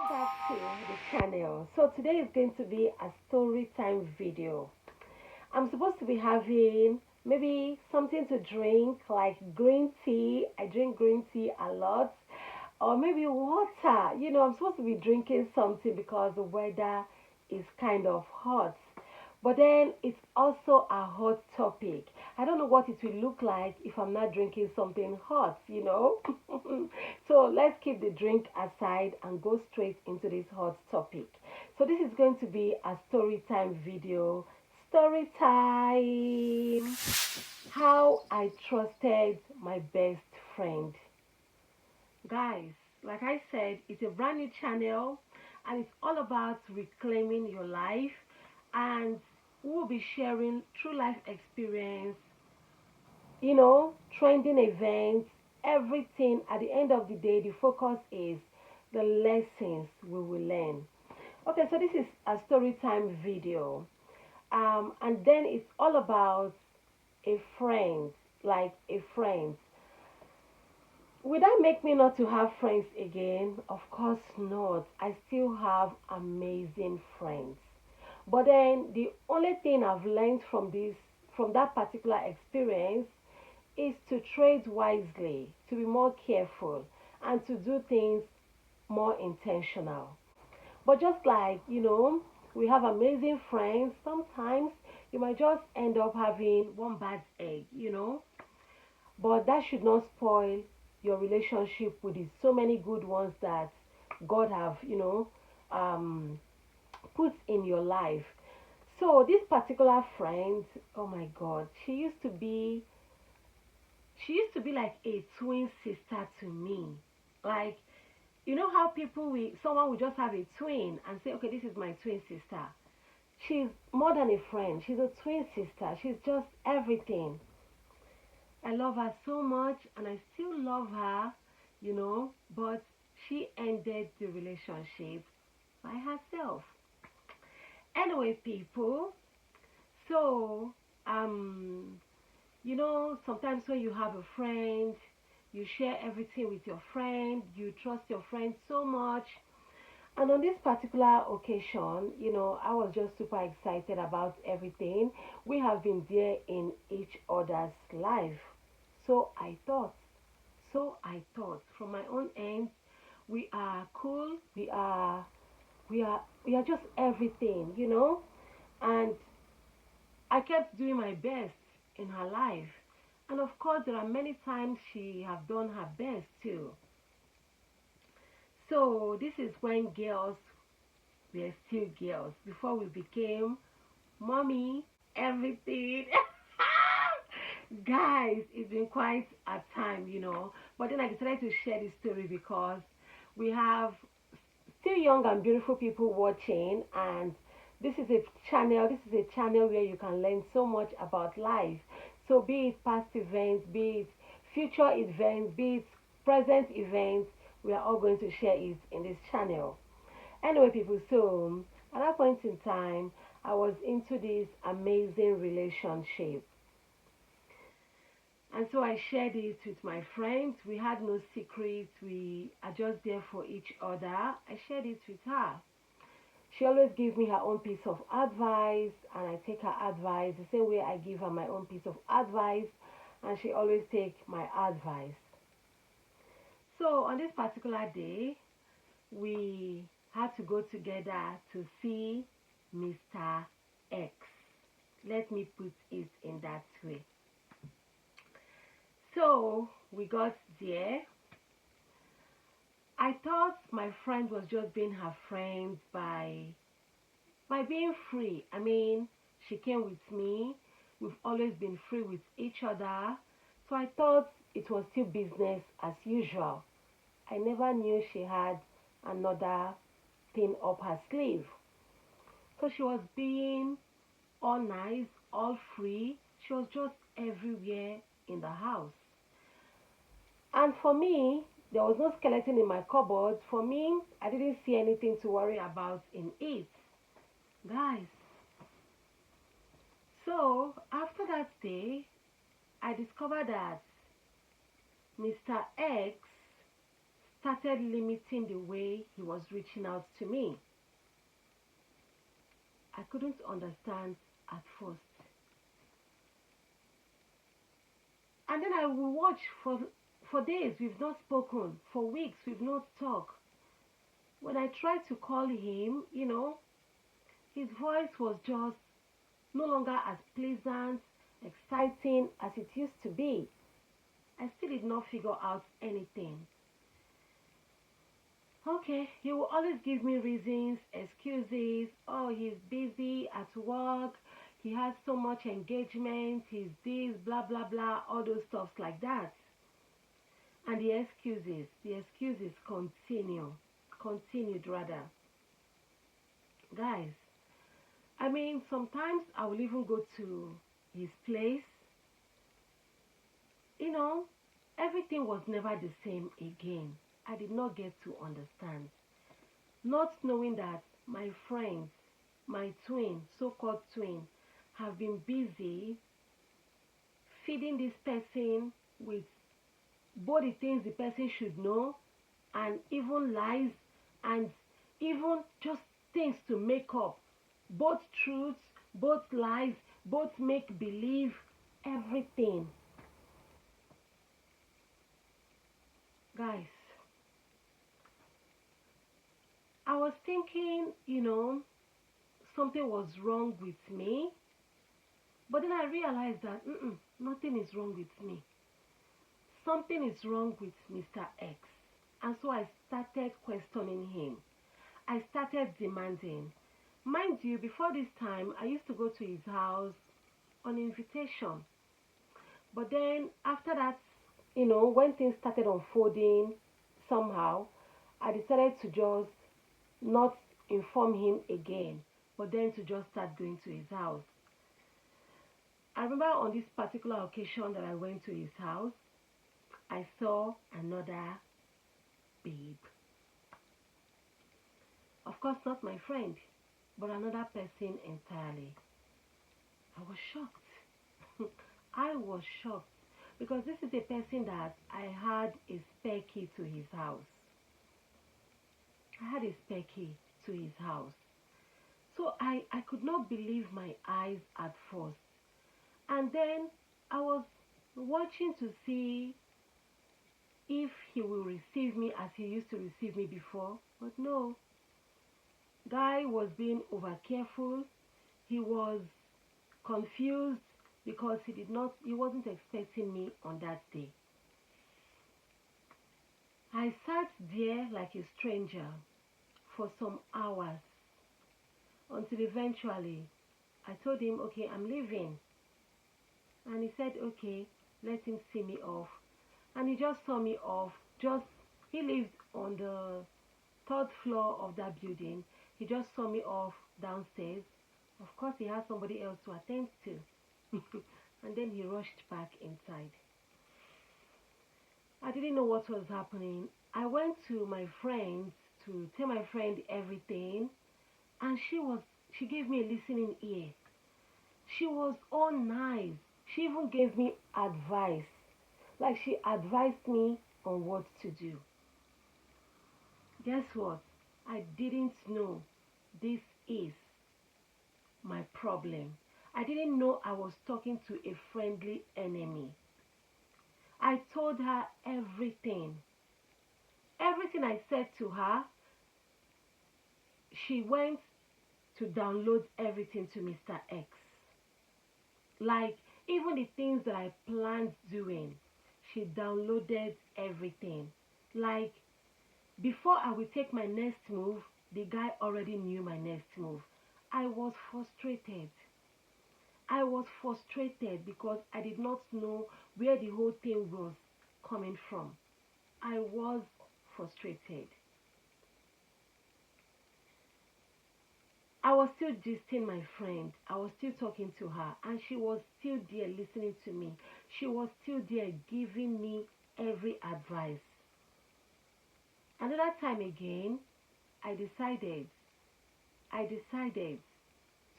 Back to the channel. So today is going to be a story time video. I'm supposed to be having maybe something to drink like green tea. I drink green tea a lot. Or maybe water. I'm supposed to be drinking something because the weather is kind of hot. But then it's also a hot topic. I don't know what it will look like if I'm not drinking something hot. So let's keep the drink aside and go straight into this hot topic. So this is going to be a story time video. Story time. How I trusted my best friend. Guys, like I said, it's a brand new channel and it's all about reclaiming your life, and we'll be sharing true life experience, trending events, everything. At the end of the day, the focus is the lessons we will learn. Okay, so this is a story time video. And then it's all about a friend, like a friend. Will that make me not to have friends again? Of course not. I still have amazing friends. But then the only thing I've learned from that particular experience, is to trade wisely, to be more careful, and to do things more intentional. But just like, we have amazing friends, sometimes you might just end up having one bad egg. But that should not spoil your relationship with the so many good ones that God have, um, put in your life. So this particular friend, oh my God, she used to be like a twin sister to me. Like, how someone will just have a twin and say, okay, this is my twin sister. She's more than a friend. She's a twin sister. She's just everything. I love her so much and I still love her, but she ended the relationship by herself. Anyway, people, so sometimes when you have a friend, you share everything with your friend, you trust your friend so much. And on this particular occasion, I was just super excited about everything. We have been there in each other's life. So I thought, from my own end, we are cool, we are just everything. And I kept doing my best in her life. And of course, there are many times she have done her best too. So this is when girls were still girls before we became mommy, everything. Guys, it's been quite a time. But then I decided to share this story because we have still young and beautiful people watching, and this is a channel where you can learn so much about life. So be it past events, be it future events, be it present events, we are all going to share it in this channel. Anyway, people, so at that point in time, I was into this amazing relationship. And so I shared it with my friends. We had no secrets. We are just there for each other. I shared it with her. She always gives me her own piece of advice, and I take her advice the same way I give her my own piece of advice, and she always takes my advice. So on this particular day, we had to go together to see Mr. X. Let me put it in that way. So we got there. I thought my friend was just being her friend by being free. I mean, she came with me. We've always been free with each other. So I thought it was still business as usual. I never knew she had another thing up her sleeve. So she was being all nice, all free. She was just everywhere in the house. And for me, there was no skeleton in my cupboard. For me, I didn't see anything to worry about in it. Guys, so after that day, I discovered that Mr. X started limiting the way he was reaching out to me. I couldn't understand at first. And then I will watch for days, we've not spoken. For weeks, we've not talked. When I tried to call him, his voice was just no longer as pleasant, exciting as it used to be. I still did not figure out anything. Okay, he will always give me reasons, excuses. Oh, he's busy at work. He has so much engagement. He's this, blah, blah, blah, all those stuffs like that. And the excuses continued rather. Guys, I mean, sometimes I will even go to his place. Everything was never the same again. I did not get to understand. Not knowing that my friends, my twin, so-called twin, have been busy feeding this person with both the things the person should know and even lies and even just things to make up. Both truths, both lies, both make believe, everything. Guys, I was thinking, something was wrong with me. But then I realized that nothing is wrong with me. Something is wrong with Mr. X. And so I started questioning him. I started demanding. Mind you, before this time, I used to go to his house on invitation. But then after that, when things started unfolding somehow, I decided to just not inform him again, but then to just start going to his house. I remember on this particular occasion that I went to his house, I saw another babe. Of course, not my friend, but another person entirely. I was shocked. I was shocked because this is a person that I had a spare key to his house. I had a spare key to his house. So I could not believe my eyes at first. And then I was watching to see if he will receive me as he used to receive me before. But no. Guy was being over careful. He was confused because he wasn't expecting me on that day. I sat there like a stranger for some hours until eventually I told him, okay, I'm leaving. And he said, okay, let him see me off. And he just saw me off. He lived on the third floor of that building. He just saw me off downstairs. Of course, he had somebody else to attend to. And then he rushed back inside. I didn't know what was happening. I went to my friends to tell my friend everything. And she gave me a listening ear. She was all nice. She even gave me advice. Like she advised me on what to do. Guess what? I didn't know this is my problem. I didn't know I was talking to a friendly enemy. I told her everything. Everything I said to her, she went to download everything to Mr. X. Like, even the things that I planned doing, she downloaded everything. Like, before I would take my next move, the guy already knew my next move. I was frustrated. I was frustrated because I did not know where the whole thing was coming from. I was frustrated. I was still gisting my friend. I was still talking to her, and she was still there listening to me. She was still there giving me every advice. Another time again, I decided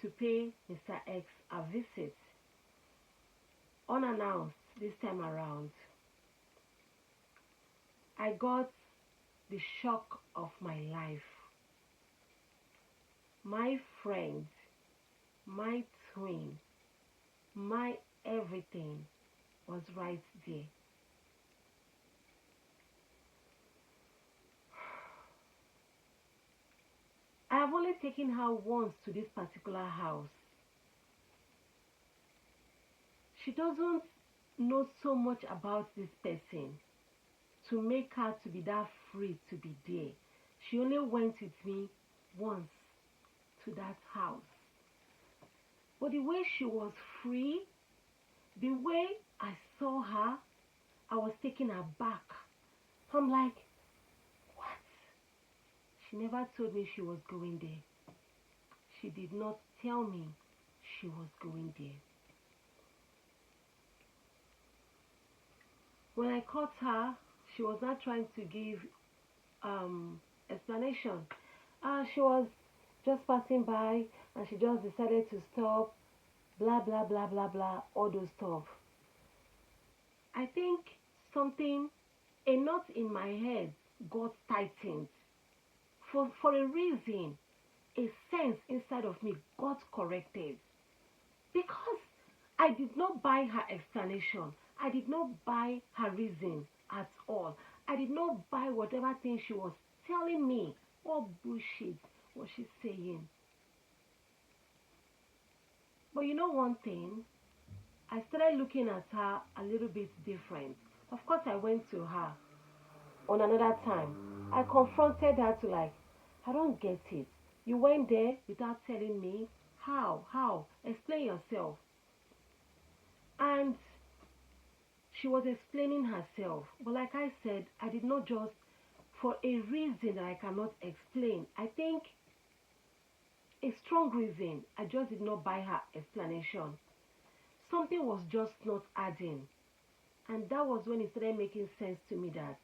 to pay Mr. X a visit, unannounced this time around. I got the shock of my life. My friend, my twin, my everything was right there. I have only taken her once to this particular house. She doesn't know so much about this person to make her to be that free to be there. She only went with me once to that house. But the way she was free, the way I saw her, I was taken aback. I'm like, what? She never told me she was going there. She did not tell me she was going there. When I caught her, she was not trying to give explanation. She was just passing by and she just decided to stop, blah blah blah blah blah, all those stuff. I think something, a knot in my head got tightened. For a reason, a sense inside of me got corrected. Because I did not buy her explanation. I did not buy her reason at all. I did not buy whatever thing she was telling me. What bullshit was she saying? But you know one thing? I started looking at her a little bit different. Of course, I went to her on another time. I confronted her to like, I don't get it. You went there without telling me. How? How? Explain yourself. And she was explaining herself. But like I said, I did not just, for a reason that I cannot explain. I think a strong reason. I just did not buy her explanation. Something was just not adding. And that was when it started making sense to me that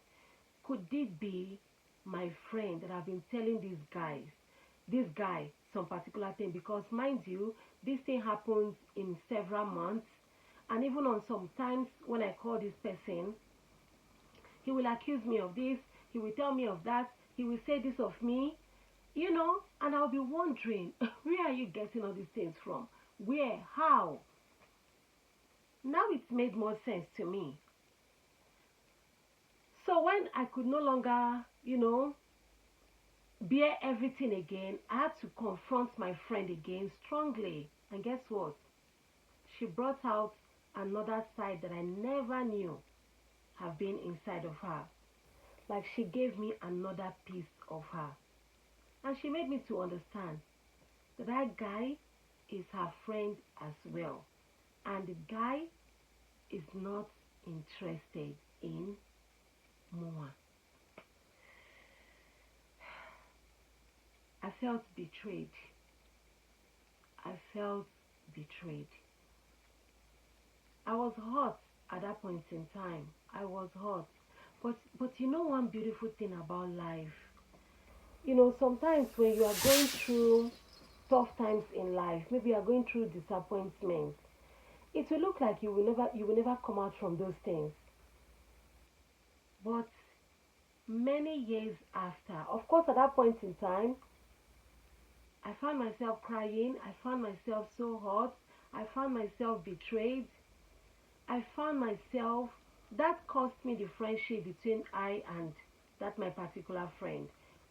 could it be my friend that I've been telling this guy, some particular thing? Because mind you, this thing happens in several months. And even on sometimes when I call this person, he will accuse me of this, he will tell me of that, he will say this of me, and I'll be wondering, where are you getting all these things from? Where? How? Now it's made more sense to me. So when I could no longer, bear everything again, I had to confront my friend again strongly. And guess what? She brought out another side that I never knew have been inside of her. Like she gave me another piece of her. And she made me to understand that that guy is her friend as well. And the guy is not interested in more. I felt betrayed. I felt betrayed. I was hurt at that point in time. I was hurt. But you know one beautiful thing about life? Sometimes when you are going through tough times in life, maybe you are going through disappointment, it will look like you will never come out from those things. But many years after, of course at that point in time, I found myself crying, I found myself so hurt, I found myself betrayed, I found myself, that cost me the friendship between I and that my particular friend.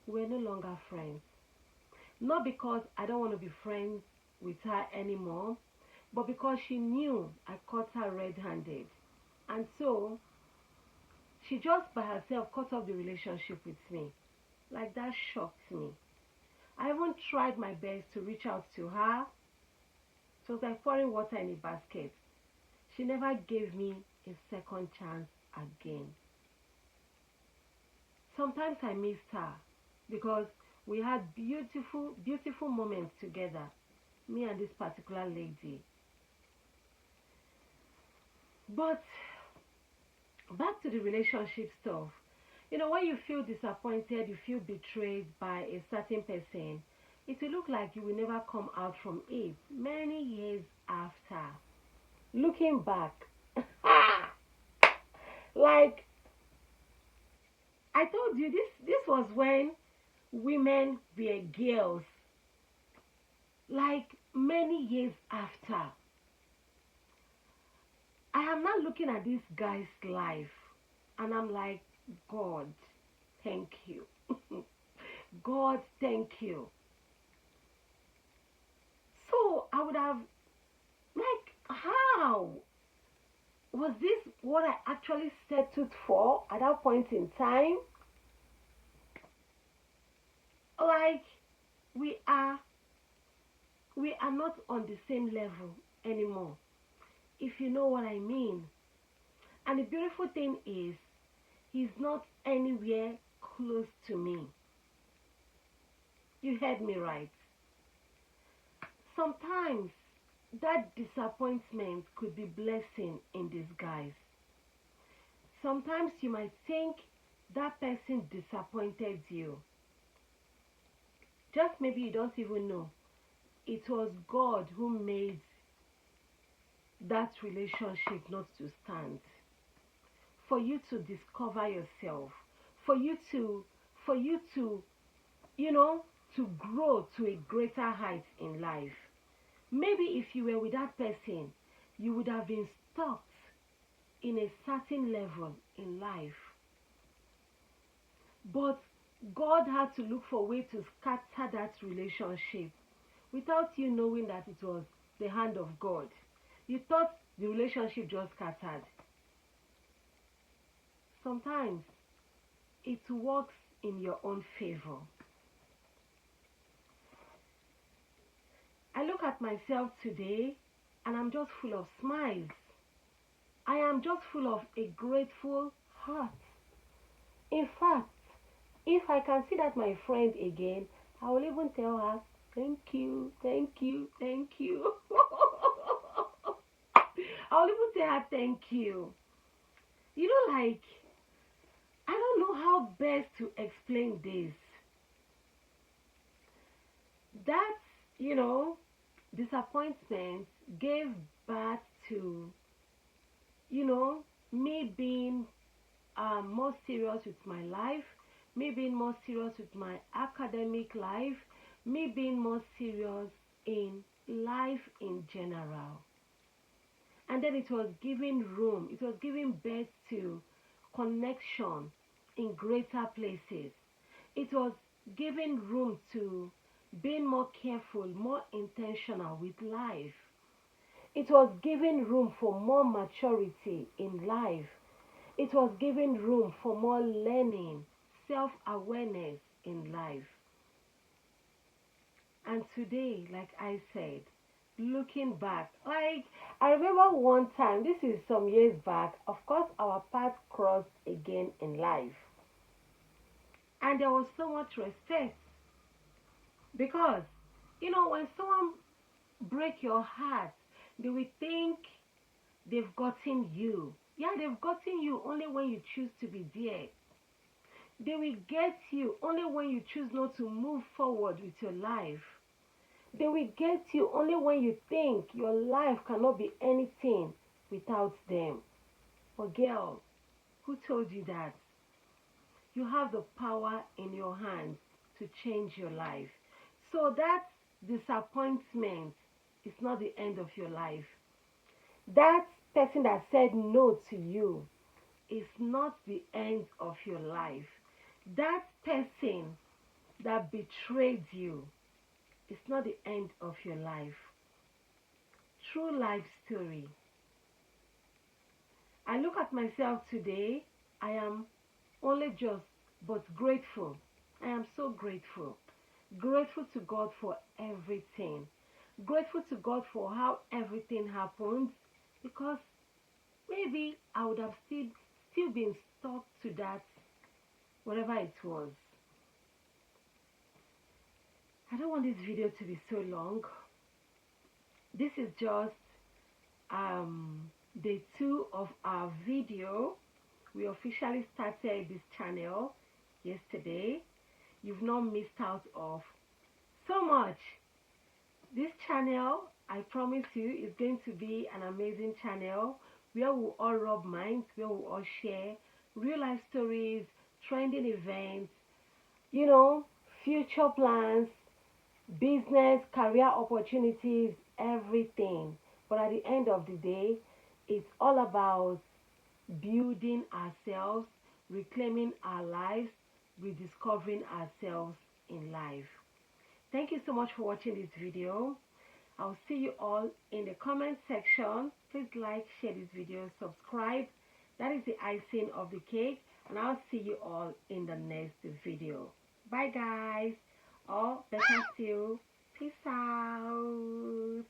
We're no longer friends. Not because I don't want to be friends with her anymore, but because she knew I caught her red-handed. And so, she just by herself cut off the relationship with me. Like that shocked me. I even tried my best to reach out to her. It was like pouring water in a basket. She never gave me a second chance again. Sometimes I missed her because we had beautiful, beautiful moments together, me and this particular lady. But back to the relationship stuff. When you feel disappointed, you feel betrayed by a certain person, it will look like you will never come out from it many years after. Looking back, like I told you this was when women were girls. Like many years after, I am now looking at this guy's life and I'm like, God, thank you. God, thank you. So I would have, like, how? Was this what I actually settled for at that point in time? Like, we are we are not on the same level anymore, if you know what I mean. And the beautiful thing is, he's not anywhere close to me. You heard me right. Sometimes that disappointment could be blessing in disguise. Sometimes you might think that person disappointed you. Just maybe you don't even know. It was God who made that relationship not to stand. For you to discover yourself. For you to, you know, to grow to a greater height in life. Maybe if you were with that person, you would have been stuck in a certain level in life. But God had to look for a way to scatter that relationship without you knowing that it was the hand of God. You thought the relationship just scattered. Sometimes it works in your own favor. I look at myself today and I'm just full of smiles. I am just full of a grateful heart. In fact, if I can see that my friend again, I will even tell her, thank you, thank you, thank you. I will even tell her thank you. You know, like, I don't know how best to explain this. That, you know, disappointment gave birth to, you know, me being more serious with my life, me being more serious with my academic life, me being more serious in life in general. And then it was giving room, it was giving birth to connection in greater places. It was giving room to being more careful, more intentional with life. It was giving room for more maturity in life. It was giving room for more learning, self-awareness in life. And today, like I said, looking back, like I remember one time, this is some years back, of course our paths crossed again in life. And there was so much respect because, you know, when someone break your heart, they will think they've gotten you. Yeah, they've gotten you only when you choose to be there. They will get you only when you choose not to move forward with your life. They will get you only when you think your life cannot be anything without them. But girl, who told you that? You have the power in your hands to change your life. So that disappointment is not the end of your life. That person that said no to you is not the end of your life. That person that betrayed you is not the end of your life. True life story. I look at myself today, I am only just but grateful. I am so grateful. Grateful to God for everything. Grateful to God for how everything happened because maybe I would have still been stuck to that, whatever it was. I don't want this video to be so long. This is just day 2 of our video. We officially started this channel yesterday. You've not missed out of so much. This channel, I promise you, is going to be an amazing channel where we'll all rub minds, where we'll all share real life stories, trending events, you know, future plans, business, career opportunities, everything. But at the end of the day, it's all about building ourselves, reclaiming our lives, rediscovering ourselves in life. Thank you so much for watching this video. I'll see you all in the comment section. Please like, share this video, subscribe. That is the icing of the cake. And I'll see you all in the next video. Bye guys. Or better still, peace out.